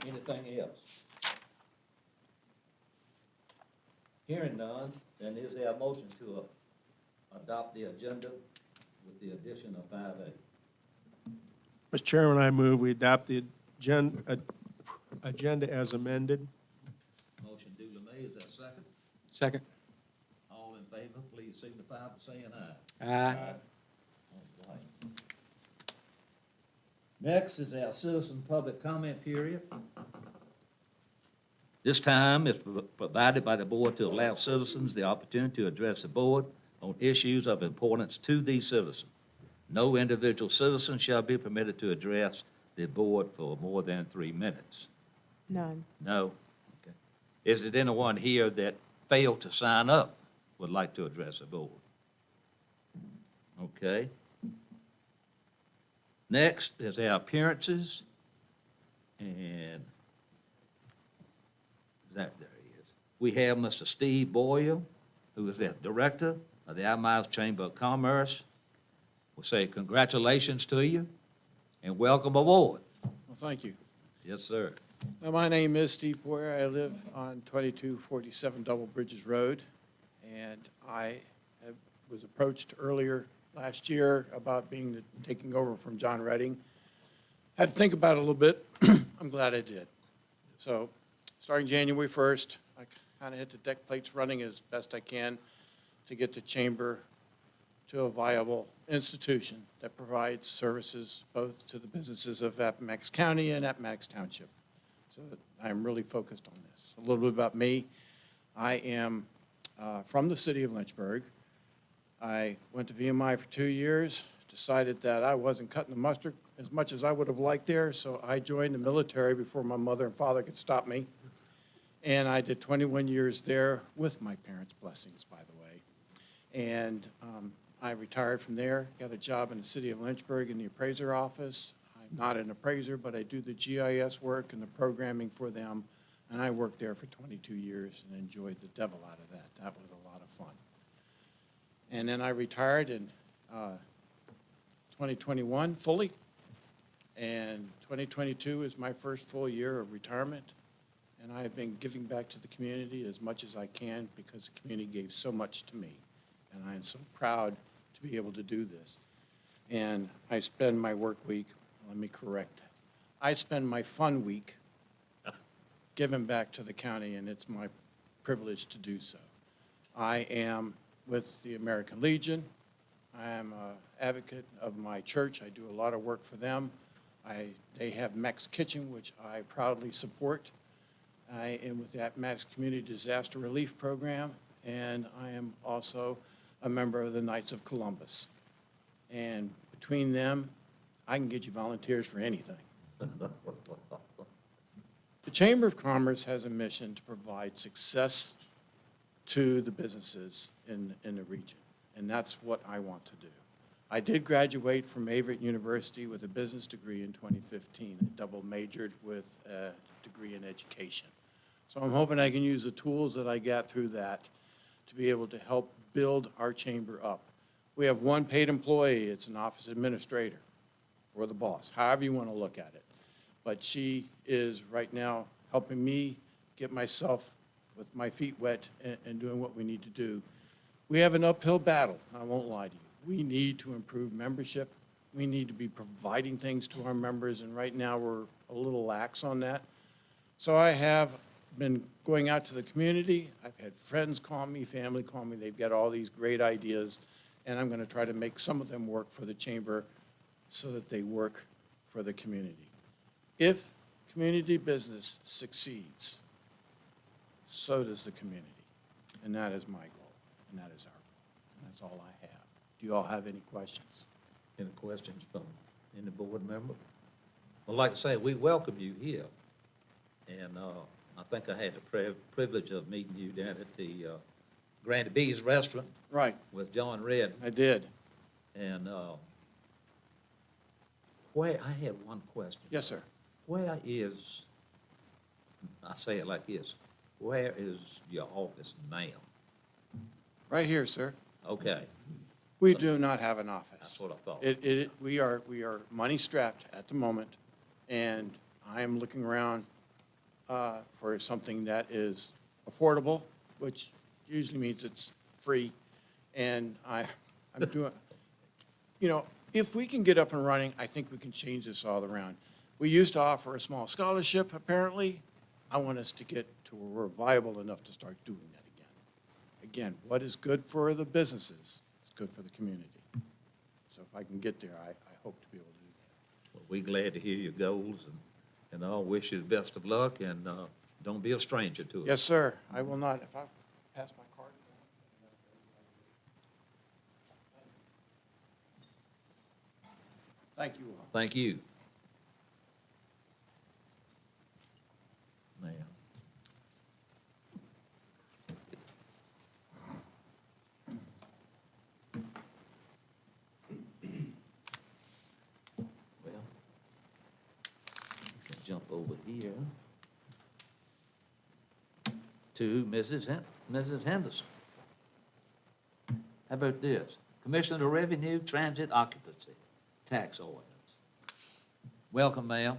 Anything else? Hearing none, then is there a motion to adopt the agenda with the addition of 5A? Mr. Chairman, I move we adopt the agenda as amended. Motion duly made, is there a second? Second. All in favor, please signify by saying aye. Aye. All right. Next is our citizen public comment period. This time is provided by the board to allow citizens the opportunity to address the board on issues of importance to these citizens. No individual citizen shall be permitted to address the board for more than 3 minutes. None. No? Okay. Is it anyone here that failed to sign up would like to address the board? Okay. Next is our appearances, and there he is. We have Mr. Steve Boyle, who is the Director of the Appomattox Chamber of Commerce. We'll say congratulations to you and welcome aboard. Well, thank you. Yes, sir. Now, my name is Steve Boyer. I live on 2247 Double Bridges Road, and was approached earlier last year about taking over from John Redding. Had to think about it a little bit. I'm glad I did. So, starting January 1st, I kind of hit the deck plates running as best I can to get the chamber to a viable institution that provides services both to the businesses of Appomattox County and Appomattox Township. So I'm really focused on this. A little bit about me. I am from the city of Lynchburg. I went to VMI for 2 years, decided that I wasn't cutting the mustard as much as I would have liked there, so I joined the military before my mother and father could stop me. And I did 21 years there with my parents' blessings, by the way. And I retired from there, got a job in the city of Lynchburg in the appraiser office. I'm not an appraiser, but I do the GIS work and the programming for them. And I worked there for 22 years and enjoyed the devil out of that. That was a lot of fun. And then I retired in 2021 fully. And 2022 is my first full year of retirement. And I have been giving back to the community as much as I can because the community gave so much to me. And I am so proud to be able to do this. And I spend my work week, let me correct, I spend my fun week giving back to the county, and it's my privilege to do so. I am with the American Legion. I am an advocate of my church. I do a lot of work for them. They have Mex Kitchen, which I proudly support. I am with the Appomattox Community Disaster Relief Program, and I am also a member of the Knights of Columbus. And between them, I can get you volunteers for anything. The Chamber of Commerce has a mission to provide success to the businesses in the region, and that's what I want to do. I did graduate from Averett University with a business degree in 2015. I double majored with a degree in education. So I'm hoping I can use the tools that I got through that to be able to help build our chamber up. We have one paid employee. It's an office administrator or the boss, however you want to look at it. But she is right now helping me get myself with my feet wet and doing what we need to do. We have an uphill battle, I won't lie to you. We need to improve membership. We need to be providing things to our members, and right now we're a little lax on that. So I have been going out to the community. I've had friends call me, family call me. They've got all these great ideas, and I'm going to try to make some of them work for the chamber so that they work for the community. If community business succeeds, so does the community. And that is my goal, and that is our goal. And that's all I have. Do you all have any questions? Any questions from any board member? Well, like I say, we welcome you here. And I think I had the privilege of meeting you down at the Granny B's restaurant. Right. With John Red. I did. And I had one question. Yes, sir. Where is, I say it like this, where is your office now? Right here, sir. Okay, We do not have an office. that's what I thought. We are money strapped at the moment, and I am looking around for something that is affordable, which usually means it's free. And I'm doing, if we can get up and running, I think we can change this all around. We used to offer a small scholarship, apparently. I want us to get to where we're viable enough to start doing that again. Again, what is good for the businesses is good for the community. So if I can get there, I hope to be able to do that. Well, we're glad to hear your goals, and I'll wish you the best of luck, and don't be a stranger to it. Yes, sir. I will not. If I pass my card. Thank you all. Thank you. Now, well, we can jump over here to Mrs. Henderson. How about this? Commissioner of Revenue, Transit Occupancy Tax Ordinance. Welcome, ma'am.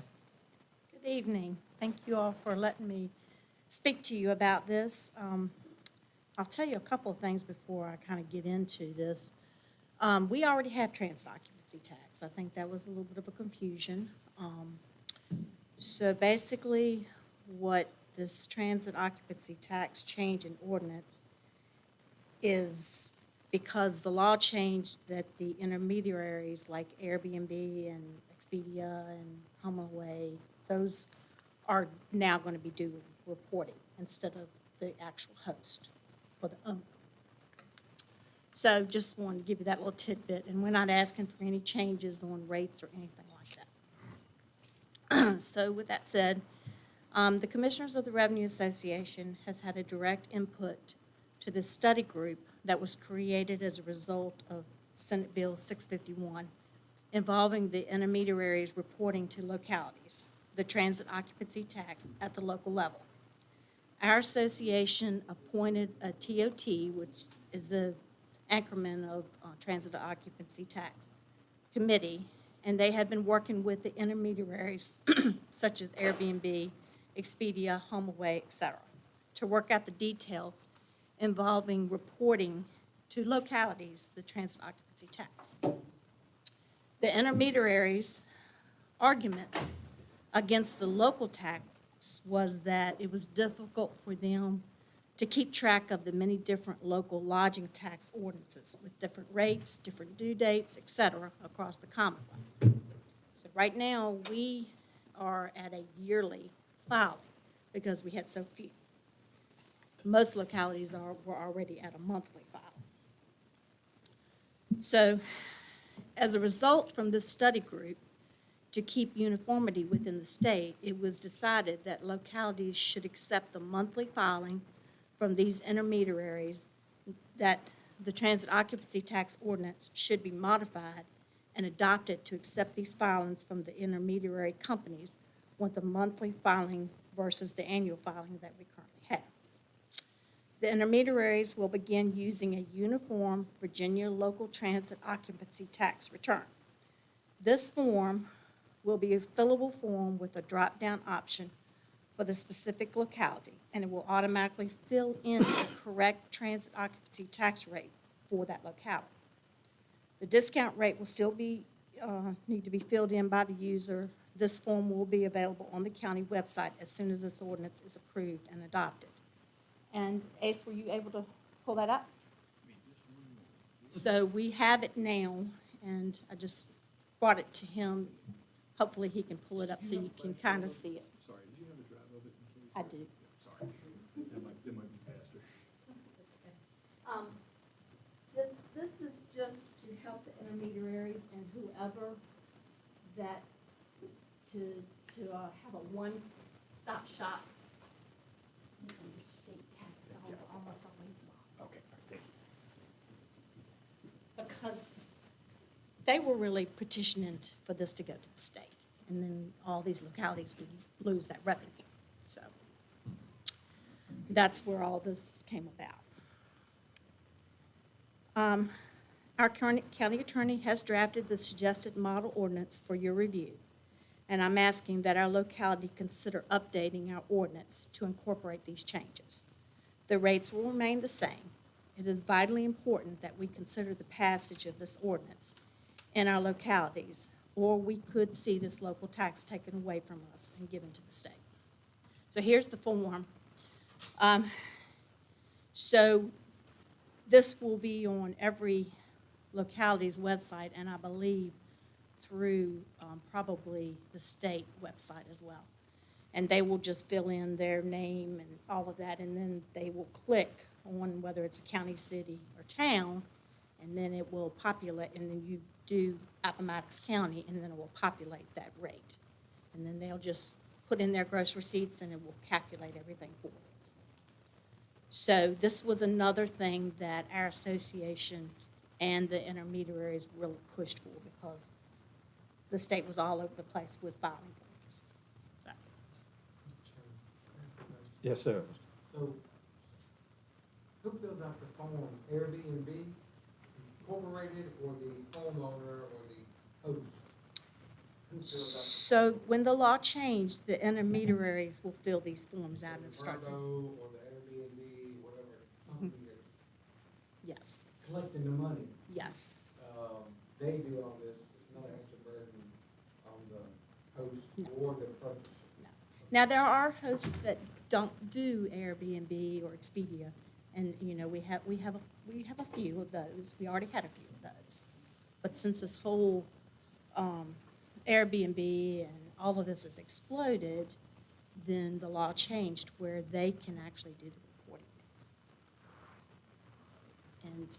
Good evening. Thank you all for letting me speak to you about this. I'll tell you a couple of things before I kind of get into this. We already have transit occupancy tax. I think that was a little bit of a confusion. So basically, what this transit occupancy tax change in ordinance is because the law changed that the intermediaries like Airbnb and Expedia and HomeAway, those are now going to be doing reporting instead of the actual host or the owner. So just wanted to give you that little tidbit, and we're not asking for any changes on rates or anything like that. So with that said, the Commissioners of the Revenue Association has had a direct input to this study group that was created as a result of Senate Bill 651 involving the intermediaries reporting to localities, the transit occupancy tax at the local level. Our association appointed a TOT, which is the acronym of Transit Occupancy Tax Committee, and they had been working with the intermediaries such as Airbnb, Expedia, HomeAway, etc., to work out the details involving reporting to localities the transit occupancy tax. The intermediaries' arguments against the local tax was that it was difficult for them to keep track of the many different local lodging tax ordinances with different rates, different due dates, et cetera, across the Commonwealth. So right now, we are at a yearly filing because we had so few. Most localities were already at a monthly filing. So as a result from this study group, to keep uniformity within the state, it was decided that localities should accept the monthly filing from these intermediaries, that the transit occupancy tax ordinance should be modified and adopted to accept these filings from the intermediary companies with the monthly filing versus the annual filing that we currently have. The intermediaries will begin using a uniform Virginia local transit occupancy tax return. This form will be a fillable form with a drop-down option for the specific locality, and it will automatically fill in the correct transit occupancy tax rate for that locality. The discount rate will still be need to be filled in by the user. This form will be available on the county website as soon as this ordinance is approved and adopted. And Ace, were you able to pull that up? So we have it now, and I just brought it to him. Hopefully he can pull it up so you can kind of see it. Sorry, do you have a drive of it in case? I do. Sorry, that might be faster. This is just to help the intermediaries and whoever that, to have a one-stop shop. It's under state tax, almost all the way. Okay, all right, thank you. Because they were really petitioning for this to go to the state, and then all these localities would lose that revenue. So that's where all this came about. Our county attorney has drafted the suggested model ordinance for your review. And I'm asking that our locality consider updating our ordinance to incorporate these changes. The rates will remain the same. It is vitally important that we consider the passage of this ordinance in our localities, or we could see this local tax taken away from us and given to the state. So here's the form. So this will be on every locality's website, and I believe through probably the state website as well. And they will just fill in their name and all of that, and then they will click on whether it's a county, city, or town, and then it will populate, and then you do Appomattox County, and then it will populate that rate. And then they'll just put in their gross receipts, and it will calculate everything for them. So this was another thing that our association and the intermediaries really pushed for, because the state was all over the place with filing forms. So, Yes, sir. So, who fills out the form, Airbnb Incorporated, or the homeowner, or the host? Who fills so when the law changed, the intermediaries will fill these forms out out and the start. Vrbo or the Airbnb, whatever company that's Yes, collecting the money? yes. They do all this, it's not an extra burden on the host No. or the purchaser. Now, there are hosts that don't do Airbnb or Expedia, and, you know, we have a few of those. We already had a few of those. But since this whole Airbnb and all of this has exploded, then the law changed where they can actually do the reporting. And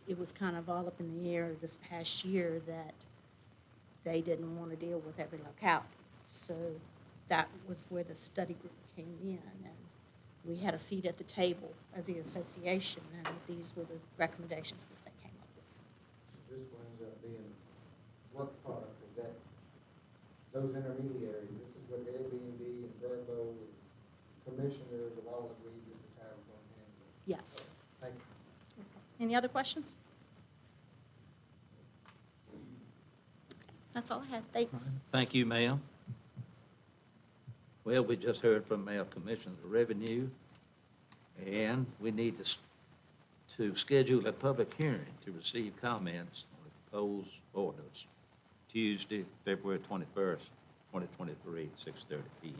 it was kind of all up in the air this past year that they didn't want to deal with every locality. So that was where the study group came in, and we had a seat at the table as the association, and these were the recommendations that they came up with. So this winds up being work product of that, those intermediaries. This is what Airbnb and Vrbo and commissioners have all agreed this is how we're going to handle it. Yes. Thank you. Any other questions? That's all I had. Thanks. Thank you, ma'am. Well, we just heard from our Commissioner of Revenue, and we need to schedule a public hearing to receive comments on the proposed ordinance, Tuesday, February 21st, 2023, 6:30 PM.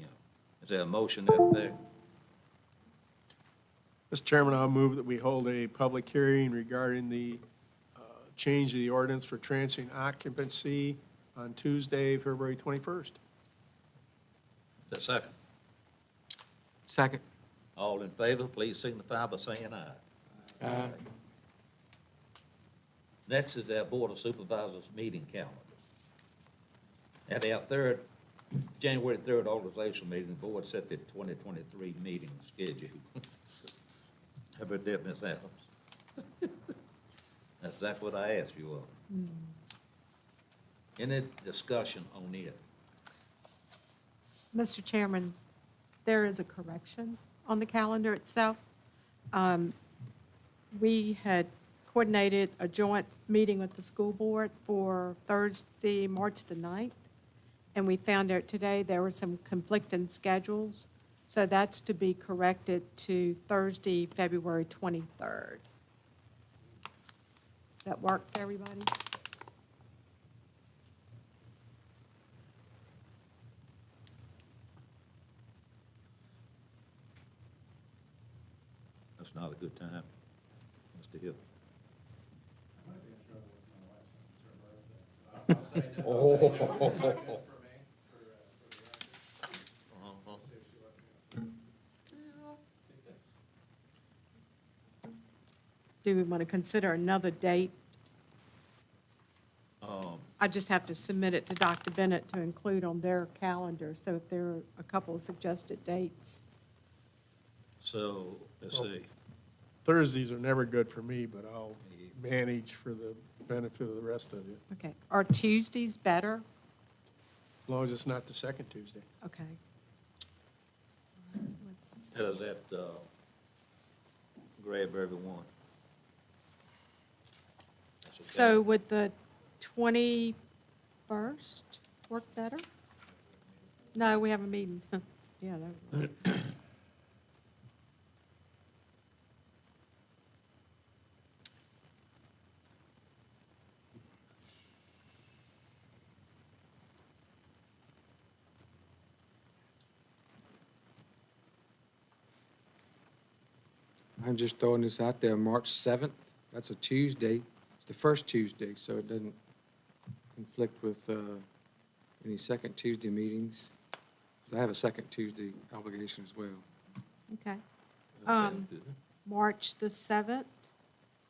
Is there a motion to that effect? Mr. Chairman, I'll move that we hold a public hearing regarding the change of the ordinance for transient occupancy on Tuesday, February 21st. Is there a second? Second. All in favor, please signify by saying aye. Aye. Next is our Board of Supervisors meeting calendar. At our January 3rd organizational meeting, the board set the 2023 meeting schedule. How about that, Ms. Adams? That's exactly what I asked you all. Any discussion on it? Mr. Chairman, there is a correction on the calendar itself. We had coordinated a joint meeting with the school board for Thursday, March the 9th, and we found out today there were some conflicting schedules, so that's to be corrected to Thursday, February 23rd. Does that work for everybody? That's not a good time, Mr. Hill. I might be in trouble with my wife since it's her birthday, so I'll say no. I'll say no. It's not good for me, for the record. We'll see if she lets me know. Do we want to consider another date? I just have to submit it to Dr. Bennett to include on their calendar, so if there are a couple of suggested dates. So, let's see. Thursdays are never good for me, but I'll manage for the benefit of the rest of you, Okay, are Tuesdays better? as long as it's not the second Tuesday. Okay. How does that grab everyone? That's okay. So would the 21st work better? No, we have a meeting. Yeah, that- I'm just throwing this out there, March 7th, that's a Tuesday. It's the first Tuesday, so it doesn't conflict with any second Tuesday meetings. 'Cause I have a second Tuesday obligation as well. okay. That sounds good. March the 7th.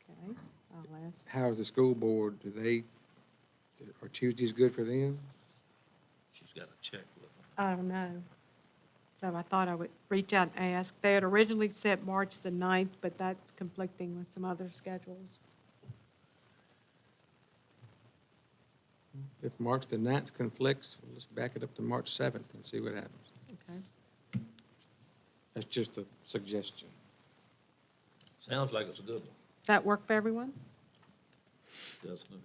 Okay, I'll ask. How's the school board? Are Tuesdays good for them? She's got to check with them. I don't know. So I thought I would reach out and ask. They had originally said March the 9th, but that's conflicting with some other schedules. If March the 9th conflicts, let's back it up to March 7th and see what happens. Okay. That's just a suggestion. Sounds like it's a good one. Does that work for everyone? Does for me.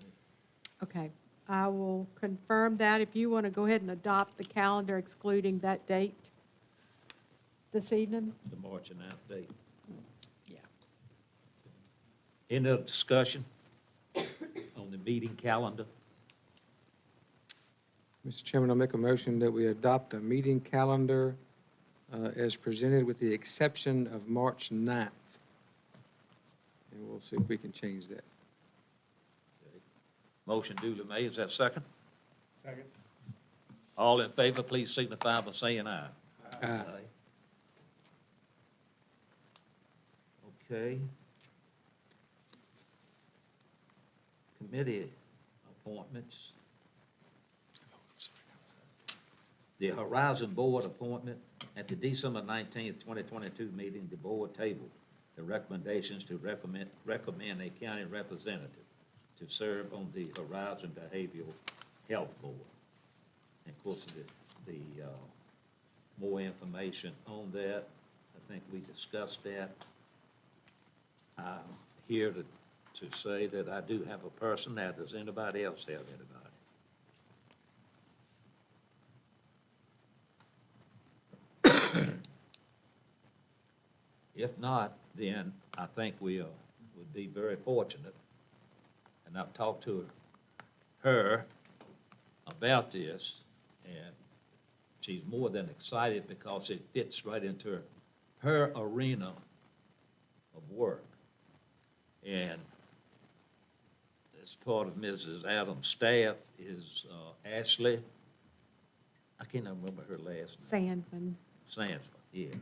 Okay. I will confirm that. If you want to go ahead and adopt the calendar excluding that date this evening? The March and 9th date. Yeah. Any other discussion on the meeting calendar? Mr. Chairman, I'll make a motion that we adopt a meeting calendar as presented with the exception of March 9th. And we'll see if we can change that. Motion duly made, is that second? Second. All in favor, please signify by saying aye. Aye. Okay. Committee appointments. The Horizon Board appointment at the December 19th, 2022 meeting, the board tabled the recommendations to recommend a county representative to serve on the Horizon Behavioral Health Board. And of course, the more information on that, I think we discussed that. I'm here to say that I do have a person. Now, does anybody else have anybody? If not, then I think we would be very fortunate, and I've talked to her about this, and she's more than excited because it fits right into her arena of work. And as part of Mrs. Adams' staff is Ashley, I can't remember her last name. Sandman. Sandsman, yeah.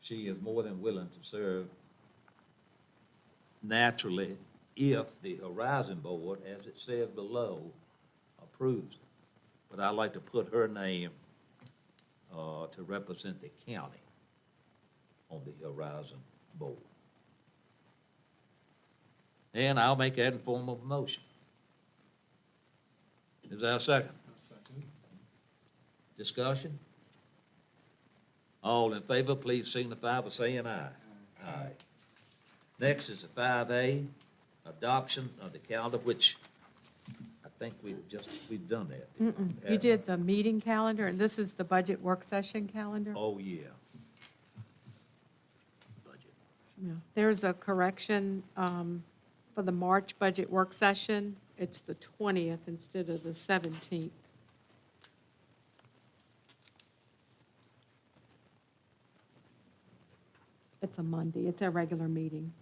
She is more than willing to serve naturally if the Horizon Board, as it says below, approves it. But I'd like to put her name to represent the county on the Horizon Board. And I'll make that in form of a motion. Is there a second? Second. Discussion? All in favor, please signify by saying aye. Aye. Next is the 5A, adoption of the calendar, which I think we've done that. You did the meeting calendar, and this is the budget work session calendar? Oh, yeah. Budget. Yeah. There's a correction for the March budget work session. It's the 20th instead of the 17th. It's a Monday. It's our regular meeting.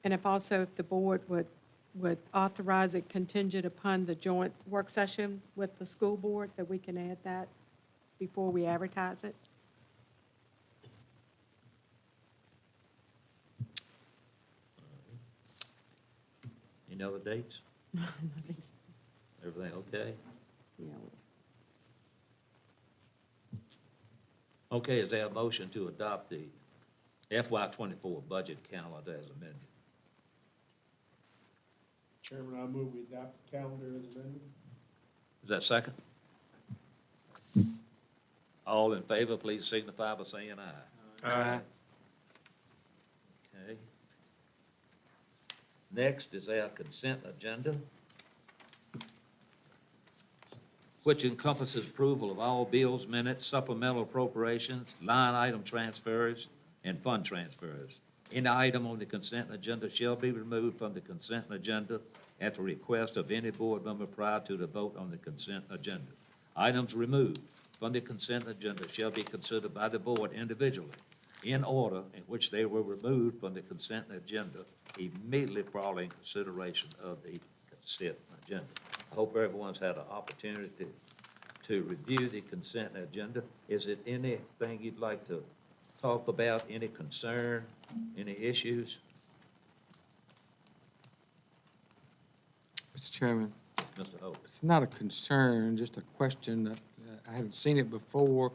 And if the board would authorize it contingent upon the joint work session with the school board, that we can add that before we advertise it. Any other dates? Everything okay? Yeah. Okay, is there a motion to adopt the FY '24 budget calendar as amended? Chairman, I move we adopt the calendar as amended. Is that second? All in favor, please signify by saying aye. Aye. Okay. Next is our consent agenda. which encompasses approval of all bills, minutes, supplemental appropriations, line item transfers, and fund transfers. Any item on the consent agenda shall be removed from the consent agenda at the request of any board member prior to the vote on the consent agenda. Items removed from the consent agenda shall be considered by the board individually in order in which they were removed from the consent agenda immediately following consideration of the consent agenda. I hope everyone's had an opportunity to review the consent agenda. Is it anything you'd like to talk about, any concern, any issues? Mr. Chairman, Mr. Holt? it's not a concern, just a question that I haven't seen it before,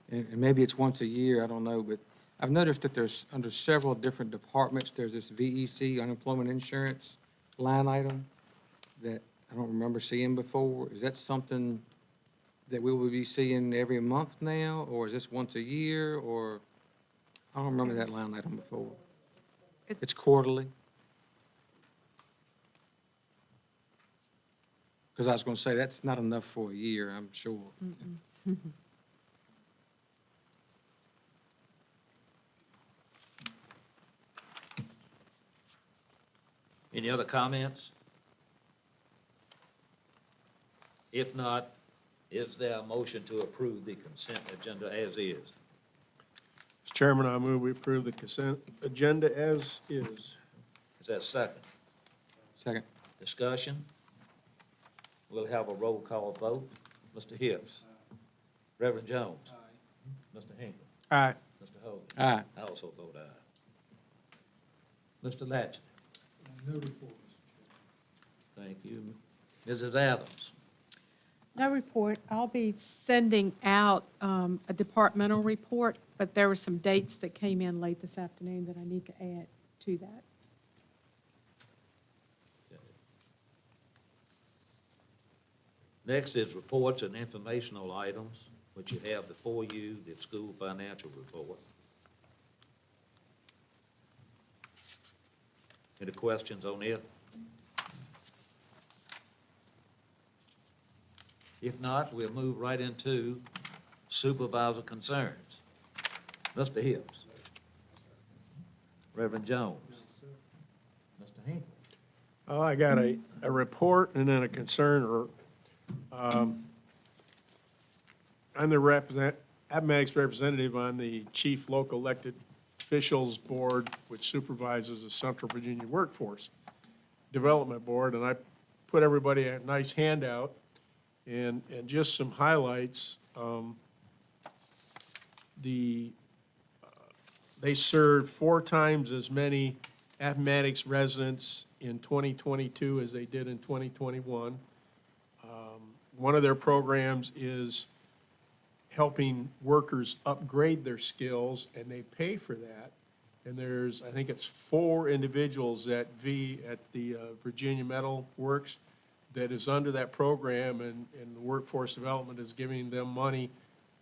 and maybe it's once a year, I don't know, but I've noticed that there's, under several different departments, there's this VEC, unemployment insurance line item that I don't remember seeing before. Is that something that we will be seeing every month now, or is this once a year, or, I don't remember that line item before. It's quarterly. Because I was going to say, that's not enough for a year, I'm sure. Any other comments? If not, is there a motion to approve the consent agenda as is? Mr. Chairman, I move we approve the consent agenda as is. Is that second? Second. Discussion? We'll have a roll call vote. Mr. Hips? Reverend Jones? Mr. Hinkle? Aye. Mr. Hogan? Aye. I also vote aye. Mr. Latch? No report, Mr. Thank you. Mrs. Adams? No report. I'll be sending out a departmental report, but there were some dates that came in late this afternoon that I need to add to that. Next is reports and informational items, which you have before you, the school financial report. Any questions on it? If not, we'll move right into supervisor concerns. Mr. Hips. Reverend Jones. Mr. Hinkle. Oh, I got a report and then a concern, or, I'm the Appomattox representative on the Chief Local Elected Officials Board, which supervises the Central Virginia Workforce Development Board, and I put everybody a nice handout and just some highlights. They served 4 times as many Appomattox residents in 2022 as they did in 2021. One of their programs is helping workers upgrade their skills, and they pay for that. And there's, I think it's 4 individuals at the Virginia Metal Works that is under that program, and the Workforce Development is giving them money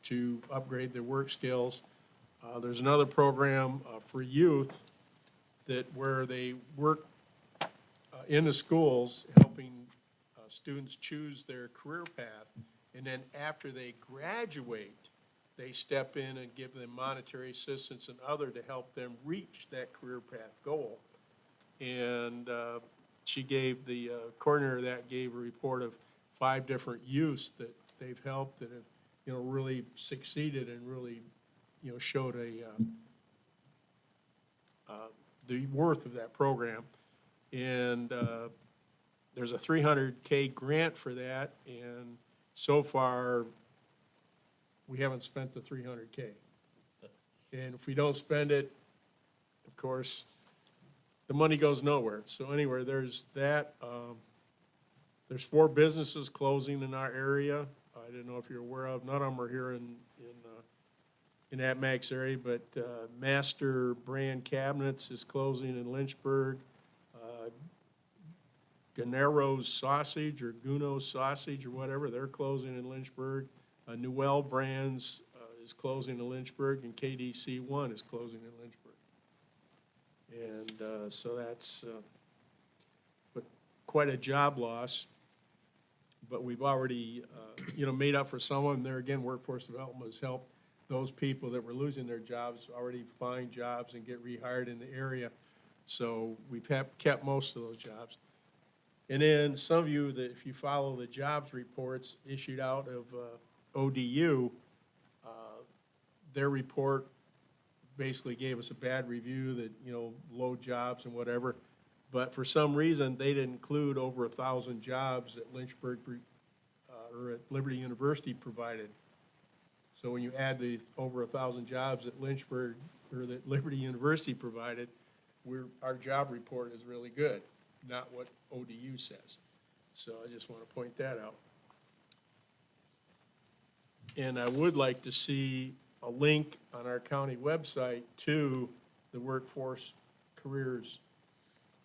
to upgrade their work skills. There's another program for youth where they work in the schools, helping students choose their career path. And then after they graduate, they step in and give them monetary assistance and other to help them reach that career path goal. And she gave, the coordinator of that gave a report of 5 different youths that they've helped that have, really succeeded and really, showed the worth of that program. And there's a $300K grant for that, and so far, we haven't spent the $300K. And if we don't spend it, of course, the money goes nowhere. So anyway, there's that. There's 4 businesses closing in our area. I don't know if you're aware of. None of them are here in Appomattox area, but Master Brand Cabinets is closing in Lynchburg. Gannero's Sausage or Guno's Sausage or whatever, they're closing in Lynchburg. Newell Brands is closing in Lynchburg, and KDC1 is closing in Lynchburg. And so that's but quite a job loss. but we've already, made up for some of them. There again, workforce development has helped those people that were losing their jobs already find jobs and get rehired in the area. So we've kept most of those jobs. And then some of you, that if you follow the jobs reports issued out of ODU, their report basically gave us a bad review that, low jobs and whatever. But for some reason, they didn't include over 1,000 jobs that Lynchburg, or at Liberty University provided. So when you add the over 1,000 jobs that Lynchburg, or that Liberty University provided, our job report is really good, not what ODU says. So I just want to point that out. And I would like to see a link on our county website to the workforce careers,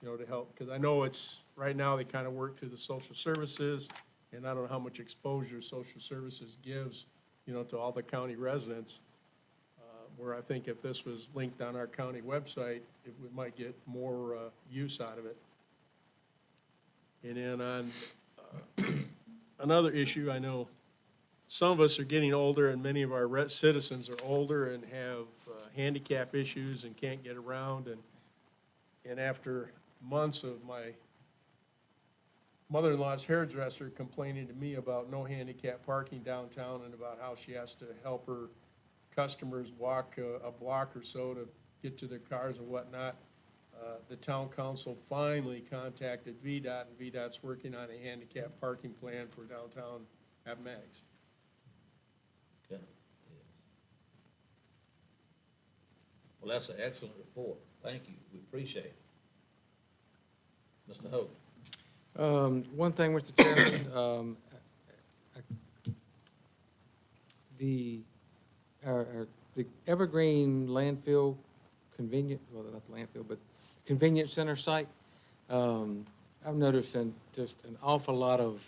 to help, because I know right now they kind of work through the social services, and I don't know how much exposure social services gives, to all the county residents, where I think if this was linked on our county website, we might get more use out of it. And then on another issue, I know some of us are getting older, and many of our citizens are older and have handicap issues and can't get around. And after months of my mother-in-law's hairdresser complaining to me about no handicap parking downtown and about how she has to help her customers walk a block or so to get to their cars and whatnot, the town council finally contacted VDOT, and VDOT's working on a handicap parking plan for downtown Appomattox. Okay. Well, that's an excellent report. Thank you. We appreciate it. Mr. Hogan. One thing, Mr. Chairman, the Evergreen landfill well, not the landfill, but convenience center site, I've noticed just an awful lot of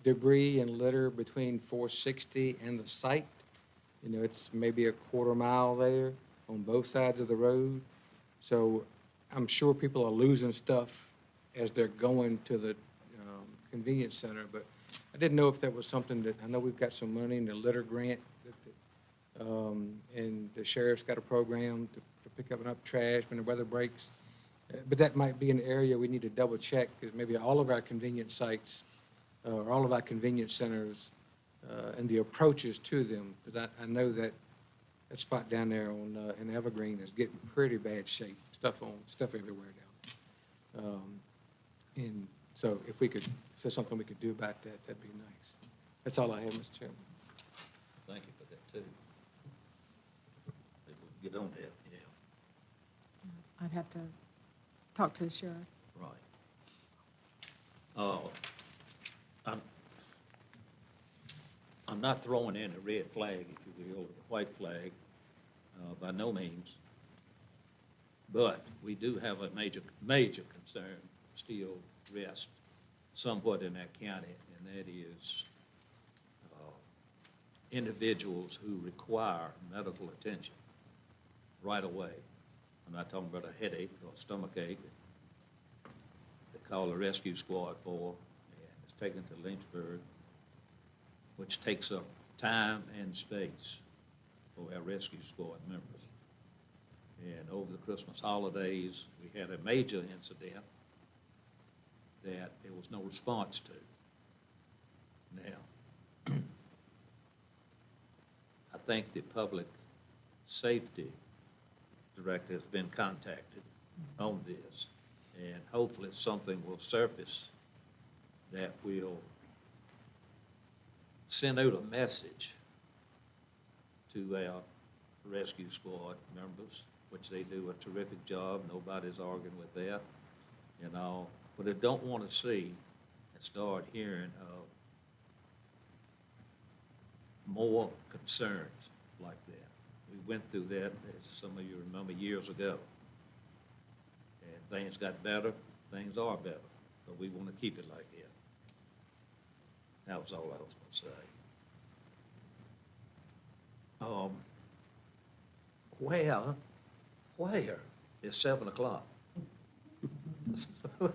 debris and litter between 460 and the site. It's maybe a quarter mile there on both sides of the road. So I'm sure people are losing stuff as they're going to the convenience center, but I didn't know if that was something that, I know we've got some money in the litter grant, and the sheriff's got a program to pick up and up trash when the weather breaks. But that might be an area we need to double check, because maybe all of our convenience sites, or all of our convenience centers, and the approaches to them, because I know that spot down there in Evergreen is getting pretty bad shape, stuff everywhere down there. And so if there's something we could do about that, that'd be nice. That's all I have, Mr. Chairman. Thank you for that, too. Maybe we can get on that, yeah. I'd have to talk to the sheriff. Right. I'm not throwing in a red flag, if you will, or a white flag, by no means. But we do have a major concern still rests somewhat in that county, and that is individuals who require medical attention right away. I'm not talking about a headache or a stomach ache. They call a rescue squad for, and it's taken to Lynchburg, which takes up time and space for our rescue squad members. And over the Christmas holidays, we had a major incident that there was no response to. Now, I think the public safety director has been contacted on this, and hopefully something will surface that will send out a message to our rescue squad members, which they do a terrific job. Nobody's arguing with that, but I don't want to see and start hearing of more concerns like that. We went through that, as some of you remember, years ago. And things got better, things are better, but we want to keep it like that. That was all I was going to say. Where is 7 o'clock? I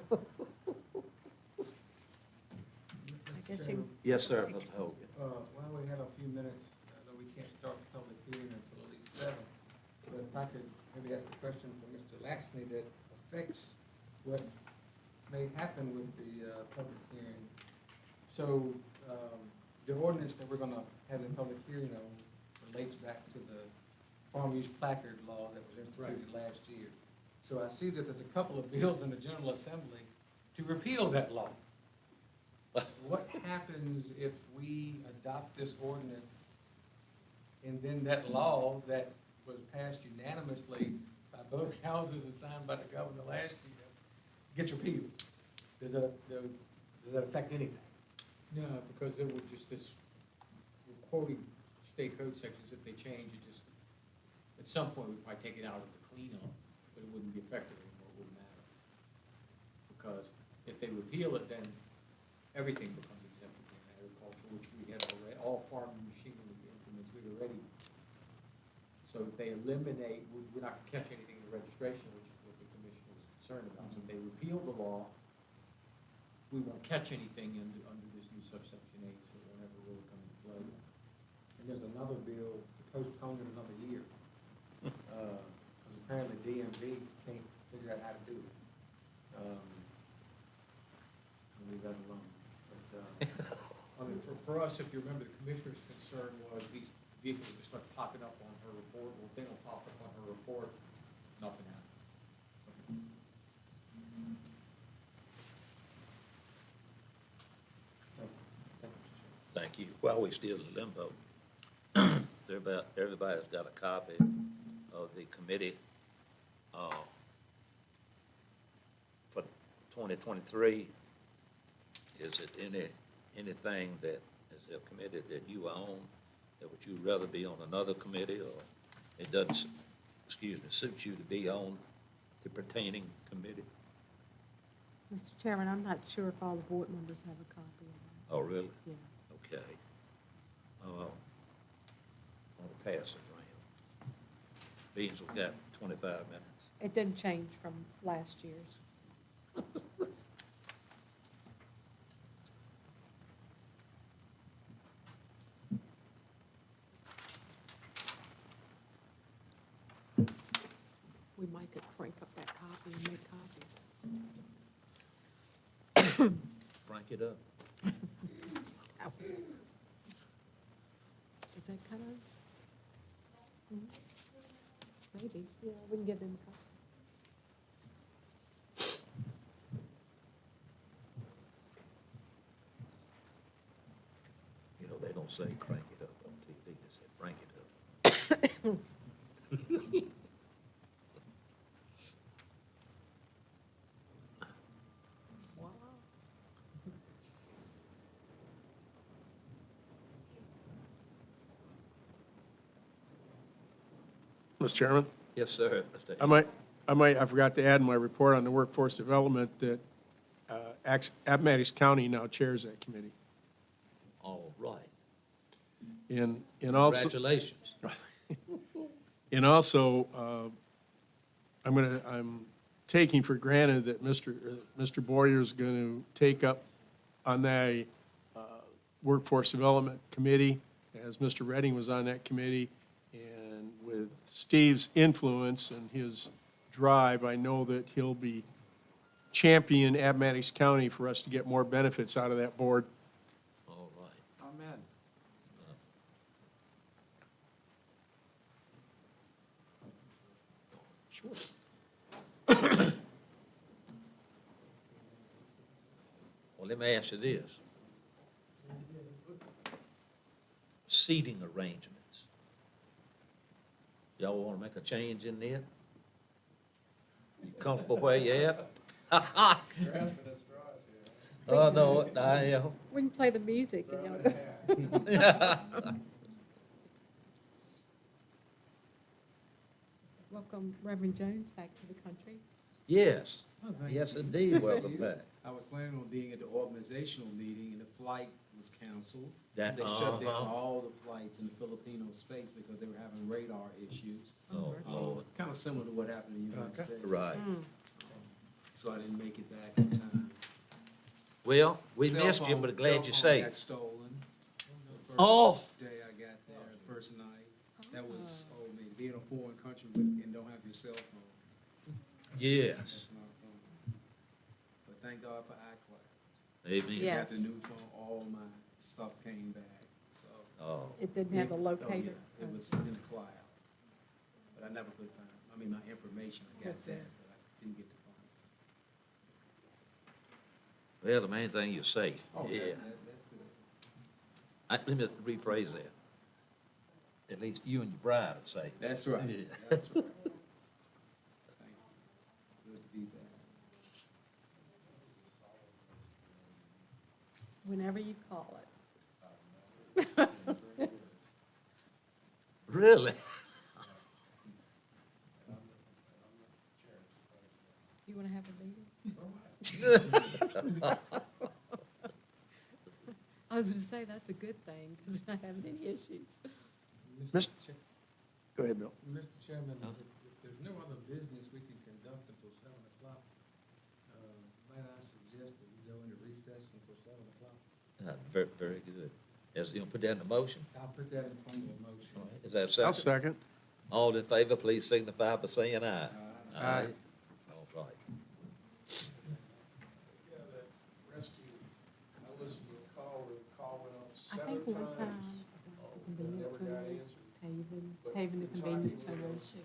guess you can Yes, sir, Mr. Hogan. While we have a few minutes, I know we can't start the public hearing until at least 7, but if I could maybe ask a question for Mr. Laxney that affects what may happen with the public hearing. So, the ordinance that we're gonna have a public hearing on relates back to the farm use placard law that was instituted last year. So I see that there's a couple of bills in the General Assembly to repeal that law. What happens if we adopt this ordinance and then that law that was passed unanimously by both houses and signed by the governor last year gets repealed? Does that affect anything? No, because it would just, we're quoting state code sections, if they change, it just, at some point, we'd probably take it out as a cleanup, but it wouldn't be effective anymore, it wouldn't matter. Because if they repeal it, then everything becomes exempted in agriculture, which we had already, all farm machinery implements, we'd already. So if they eliminate, we're not gonna catch anything in the registration, which is what the commission was concerned about. So if they repeal the law, we won't catch anything under this new subsection 8, so it won't ever really come into play. And there's another bill to postpone it another year. Because apparently DMV can't figure out how to do it. I'll leave that alone. But, I mean, for us, if you remember, the commissioner's concern was these vehicles would start popping up on her report, well, if they don't pop up on her report, nothing happens. Thank you. While we still in limbo, everybody's got a copy of the committee for 2023. Is it anything that is a committee that you own, that would you rather be on another committee, or it doesn't, suit you to be on the pertaining committee? Mr. Chairman, I'm not sure if all the board members have a copy of Oh, really? that. Yeah. Okay. I'll pass it around. Beans, we've got 25 minutes. It didn't change from last year's. We might could crank up that copy and make copies. Frank it up. Is that cut off? Maybe, yeah, we can give them a copy. You know, they don't say crank it up on TV, they say crank it up. Wow. Mr. Chairman, Yes, sir. I forgot to add in my report on the workforce development that Appomattox County now chairs that committee. All right. And also. Congratulations. And also, I'm taking for granted that Mr. Boyer's going to take up on that Workforce Development Committee, as Mr. Redding was on that committee. And with Steve's influence and his drive, I know that he'll be championing Appomattox County for us to get more benefits out of that board. All right. Amen. Sure. Well, let me ask you this. Seating arrangements. Y'all want to make a change in there? You comfortable where you at? Oh, no, I am. We can play the music, you know. Welcome Reverend Jones back to the country. Yes, yes, indeed, welcome back. I was planning on being at the organizational meeting, and the flight was canceled. That- They shut down uh-huh. all the flights in the Filipino space because they were having radar issues. Oh, Lord. Kind of similar to what happened in the United States. Right. So I didn't make it back in time. Well, we Cell missed you, phone- but glad cell you're phone safe. got stolen, Oh. first day I got there, the first night. That was, oh man, being a foreign country and don't have your cell phone. Yes. That's not fun. But thank God for iCloud. Amen. Yeah. Got the new phone, all my stuff came back, so. Oh, It didn't have the Oh, locator. yeah, it was in the cloud. But I never could find, I mean, my information, I got That's that, it. but I didn't get to find it. well, the main thing you're safe. Oh, Yeah. that's it. Let me rephrase that. At least you and your bride are safe. That's right, Yeah. that's right. Thank you. Good to be back. Whenever you call it. Really? You want to have a meeting? I was going to say, that's a good thing, because we're not having any issues. Mr. Go ahead, Bill. Mr. Chairman, if there's no other business we can conduct until 7 o'clock, might I suggest that we go into recess until 7 o'clock? Very, very good. As, you know, put that in the motion? I'll put that in front of the motion. All right. Is that a I'll second? second. All in favor, please signify by saying aye. Aye. All right. Yeah, that rescue, I listened to a call went on I think one time, about the convenience centers, paving the convenience centers.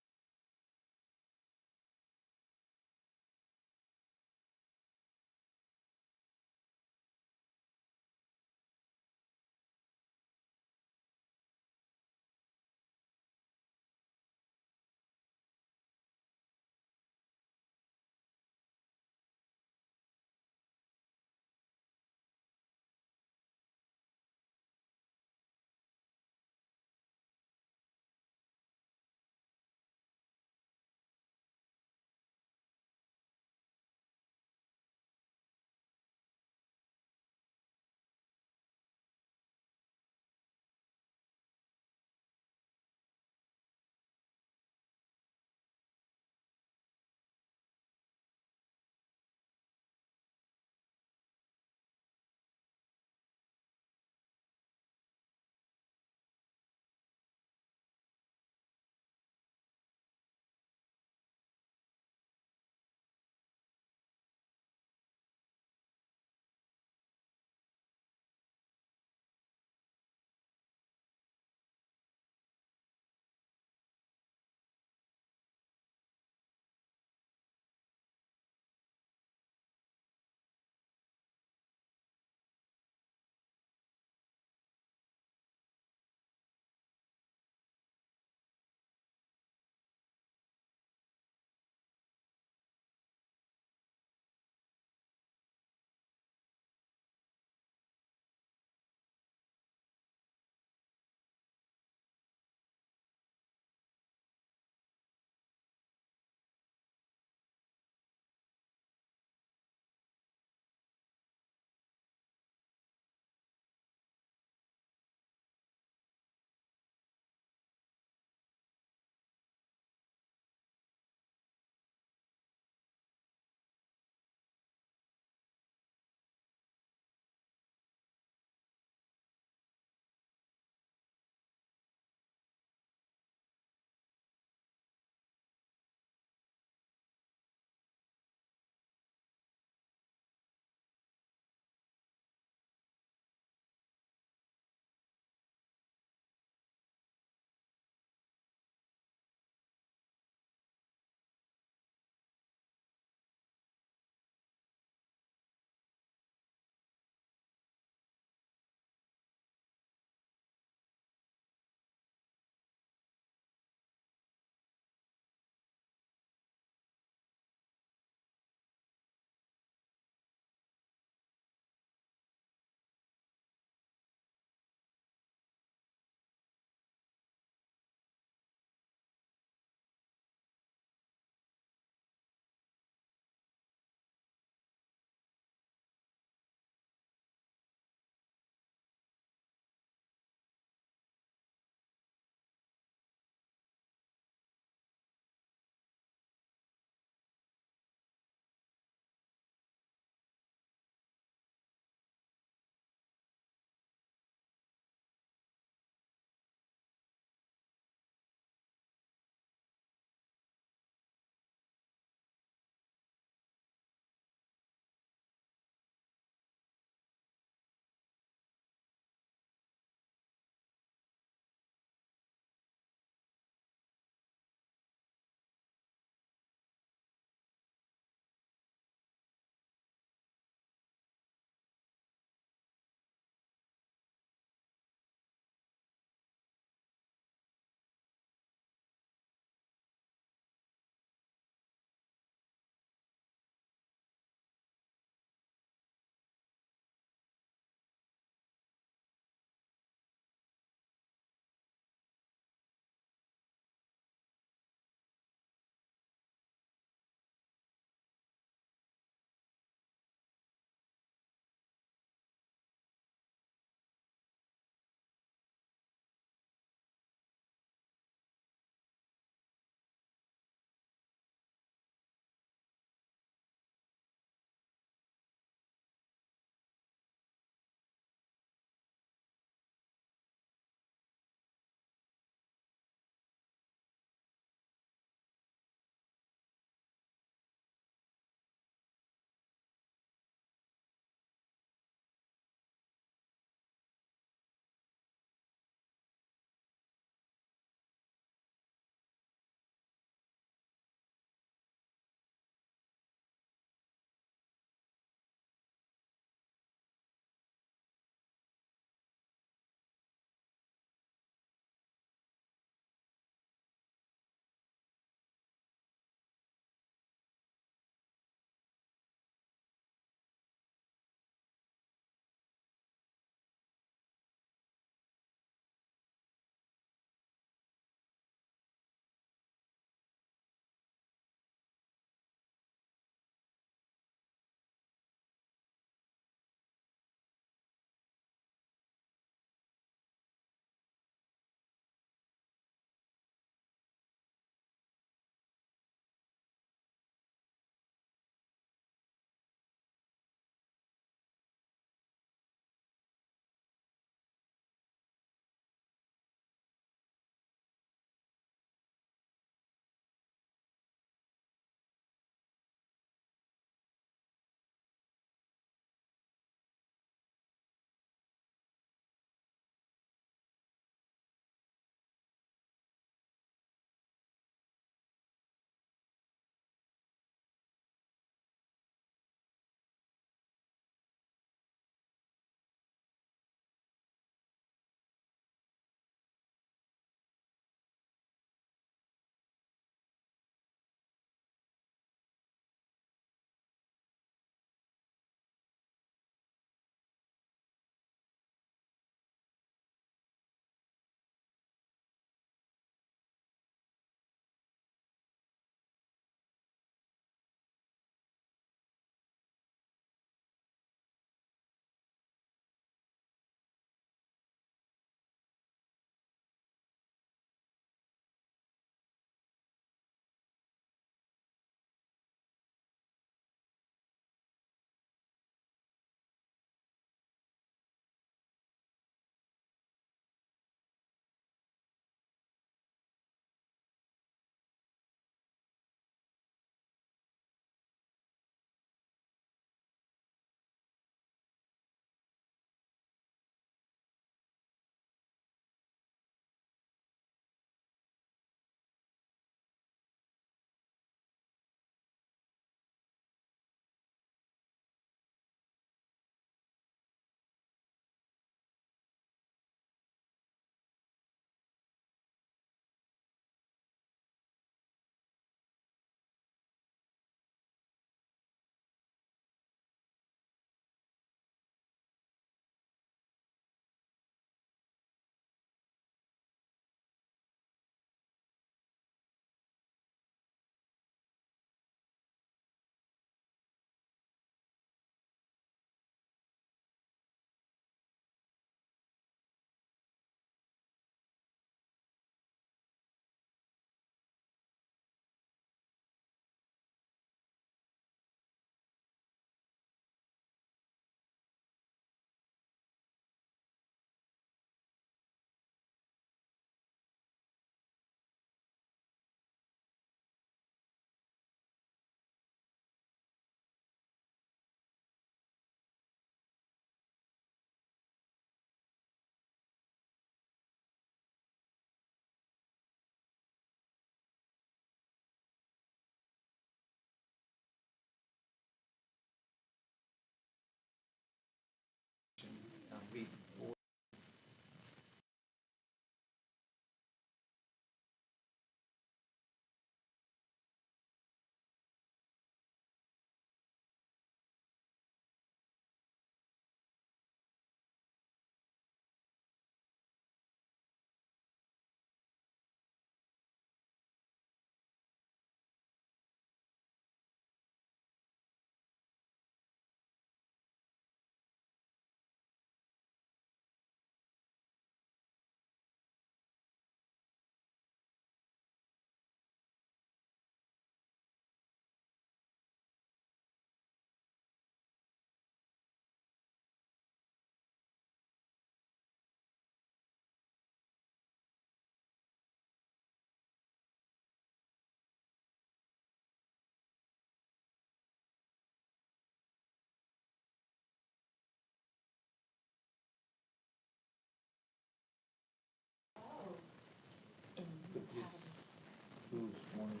schools wanted.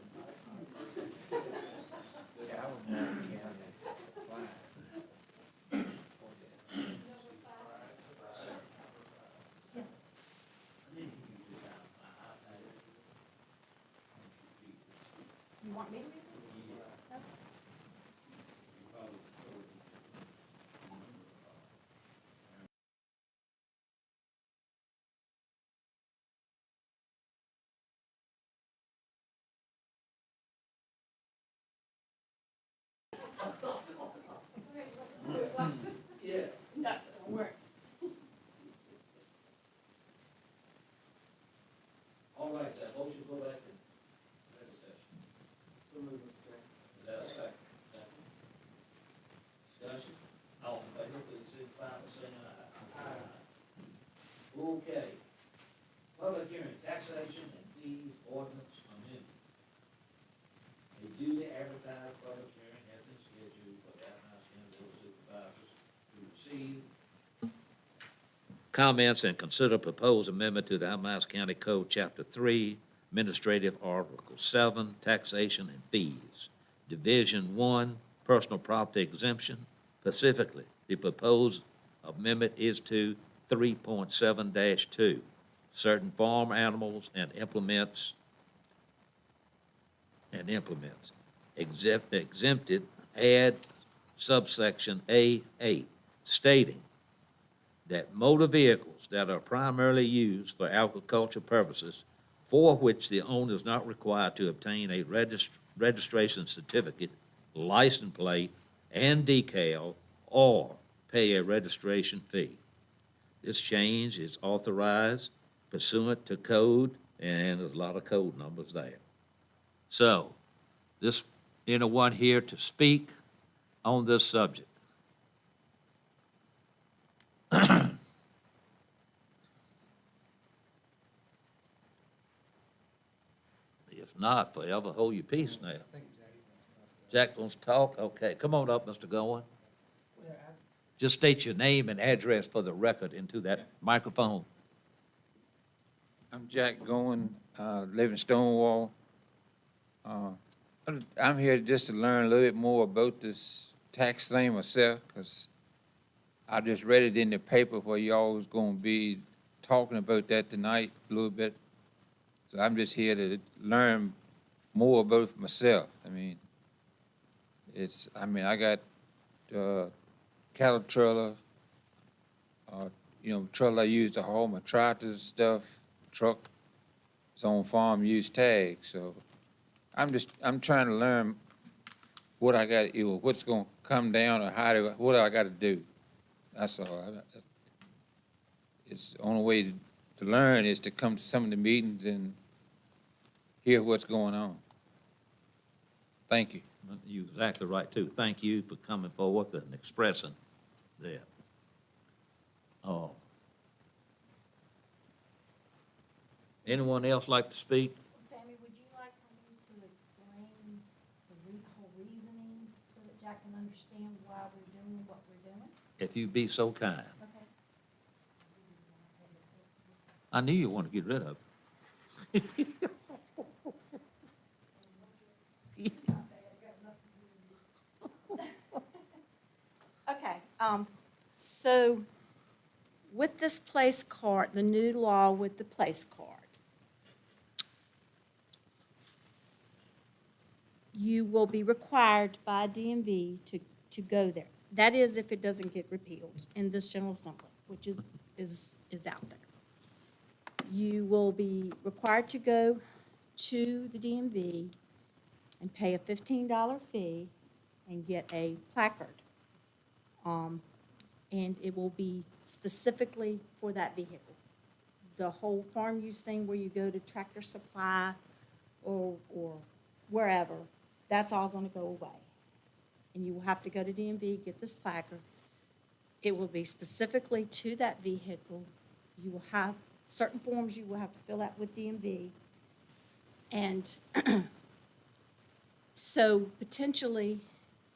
Yeah, I was Marion County Supply. For that. You want me to read this? Okay. All right, that motion go back in regular session. Is that a second? Discussion? All in favor, please signify by saying aye. Okay. Public hearing, taxation and fees ordinance amendment. A duly advertised public hearing has been scheduled for the Appomattox County Board of Supervisors to receive comments and consider proposed amendment to the Appomattox County Code, Chapter 3, Administrative Article 7, Taxation and Fees, Division 1, Personal Property Exemption. Specifically, the proposed amendment is to 3.7-2, certain farm animals and implements, exempted, add subsection A8, stating that motor vehicles that are primarily used for agricultural purposes, for which the owner is not required to obtain a registration certificate, license plate, and decal, or pay a registration fee. This change is authorized pursuant to code, and there's a lot of code numbers there. So, anyone here to speak on this subject? If not, forever hold your peace now. Jack wants to talk? Okay, come on up, Mr. Goen. Just state your name and address for the record into that microphone. I'm Jack Goen, live in Stonewall. I'm here just to learn a little bit more about this tax thing myself, because I just read it in the paper where y'all was gonna be talking about that tonight a little bit. So I'm just here to learn more about it for myself. I mean, I got cattle trailer, trailer I use to haul my tractors, stuff, truck. It's on farm use tag, so I'm trying to learn what I got, what's gonna come down or what I gotta do. That's all. It's the only way to learn is to come to some of the meetings and hear what's going on. Thank you. You're exactly right, too. Thank you for coming forth and expressing that. Anyone else like to speak? Sammy, would you like for me to explain the whole reasoning so that Jack can understand why we're doing what we're doing? If you be so kind. Okay. I knew you wanted to get rid of it. Okay, so with this place card, the new law with the place card, you will be required by DMV to go there. That is if it doesn't get repealed in this General Assembly, which is out there. You will be required to go to the DMV and pay a $15 fee and get a placard. And it will be specifically for that vehicle. The whole farm use thing where you go to Tractor Supply or wherever, that's all gonna go away. And you will have to go to DMV, get this placard. It will be specifically to that vehicle. You will have certain forms you will have to fill out with DMV. And so potentially,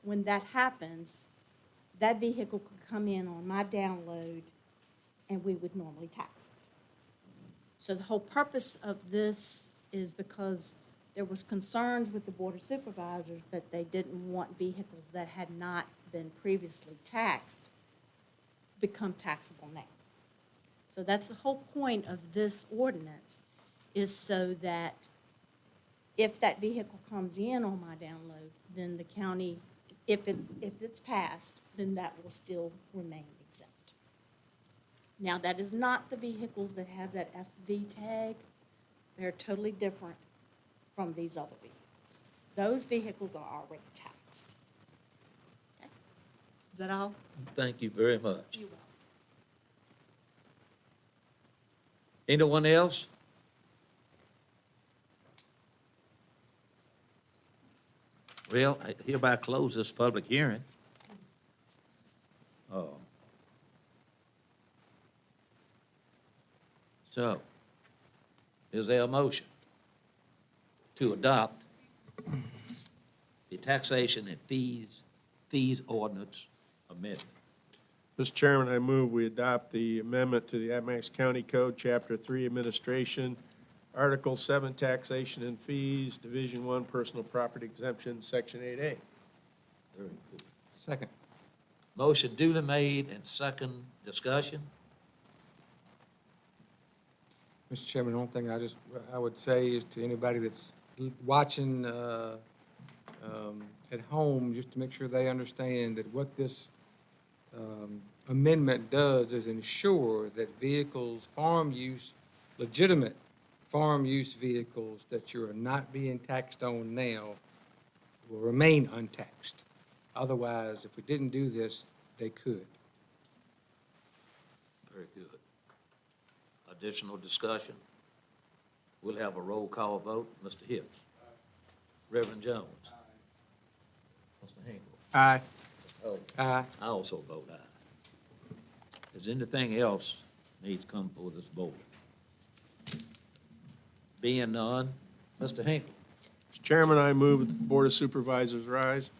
when that happens, that vehicle could come in on my download and we would normally tax it. So the whole purpose of this is because there was concerns with the Board of Supervisors that they didn't want vehicles that had not been previously taxed become taxable now. So that's the whole point of this ordinance, is so that if that vehicle comes in on my download, then the county, if it's passed, then that will still remain exempt. Now, that is not the vehicles that have that FV tag. They're totally different from these other vehicles. Those vehicles are already taxed. Okay? Is that all? Thank you very much. You're welcome. Anyone else? Well, I hereby close this public hearing. So, is there a motion to adopt the taxation and fees ordinance amendment? Mr. Chairman, I move we adopt the amendment to the Appomattox County Code, Chapter 3, Administration, Article 7, Taxation and Fees, Division 1, Personal Property Exemption, Section 8A. Very good. Second. Motion duly made and second discussion. Mr. Chairman, the only thing I would say is to anybody that's watching at home, just to make sure they understand that what this amendment does is ensure that vehicles, farm use, legitimate farm use vehicles that you are not being taxed on now will remain untaxed. Otherwise, if we didn't do this, they could. Very good. Additional discussion? We'll have a roll call vote. Mr. Hips. Reverend Jones. Mr. Hinkle. Aye. Mr. Holt. Aye. I also vote aye. Is anything else needs to come before this board? Being none, Mr. Hinkle. Mr. Chairman, I move that the Board of Supervisors rise.